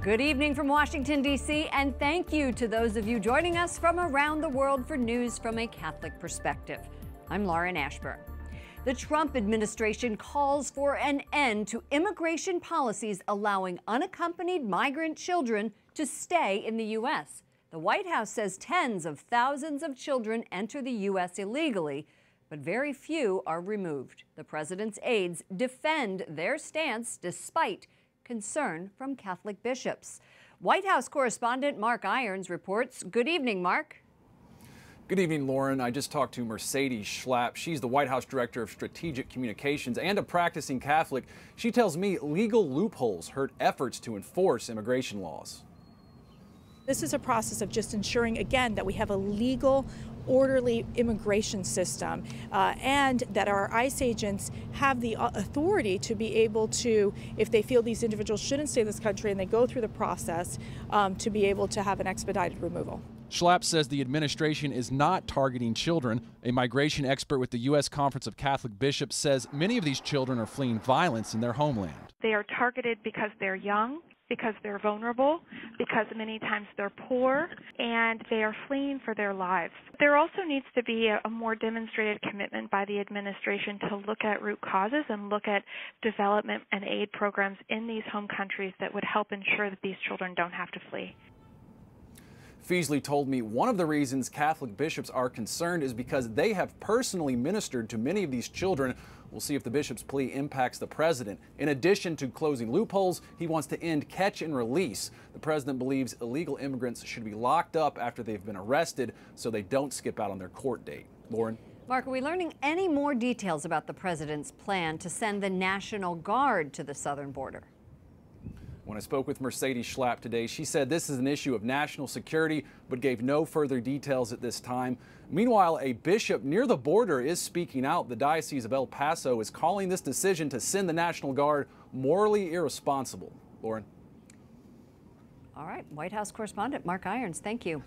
Good evening from Washington, D.C., and thank you to those of you joining us from around the world for news from a Catholic perspective. I'm Lauren Ashburn. The Trump administration calls for an end to immigration policies allowing unaccompanied migrant children to stay in the U.S. The White House says tens of thousands of children enter the U.S. illegally, but very few are removed. The president's aides defend their stance despite concern from Catholic bishops. White House correspondent Mark Irons reports. Good evening, Mark. Good evening, Lauren. I just talked to Mercedes Schlapp. She's the White House Director of Strategic Communications and a practicing Catholic. She tells me legal loopholes hurt efforts to enforce immigration laws. This is a process of just ensuring, again, that we have a legal, orderly immigration system and that our ICE agents have the authority to be able to, if they feel these individuals shouldn't stay in this country and they go through the process, to be able to have an expedited removal. Schlapp says the administration is not targeting children. A migration expert with the U.S. Conference of Catholic Bishops says many of these children are fleeing violence in their homeland. They are targeted because they're young, because they're vulnerable, because many times they're poor, and they are fleeing for their lives. There also needs to be a more demonstrated commitment by the administration to look at root causes and look at development and aid programs in these home countries that would help ensure that these children don't have to flee. Feasley told me one of the reasons Catholic bishops are concerned is because they have personally ministered to many of these children. We'll see if the bishop's plea impacts the president. In addition to closing loopholes, he wants to end catch and release. The president believes illegal immigrants should be locked up after they've been arrested so they don't skip out on their court date. Lauren? Mark, are we learning any more details about the president's plan to send the National Guard to the southern border? When I spoke with Mercedes Schlapp today, she said this is an issue of national security, but gave no further details at this time. Meanwhile, a bishop near the border is speaking out. The Diocese of El Paso is calling this decision to send the National Guard morally irresponsible. Lauren? All right, White House correspondent Mark Irons, thank you.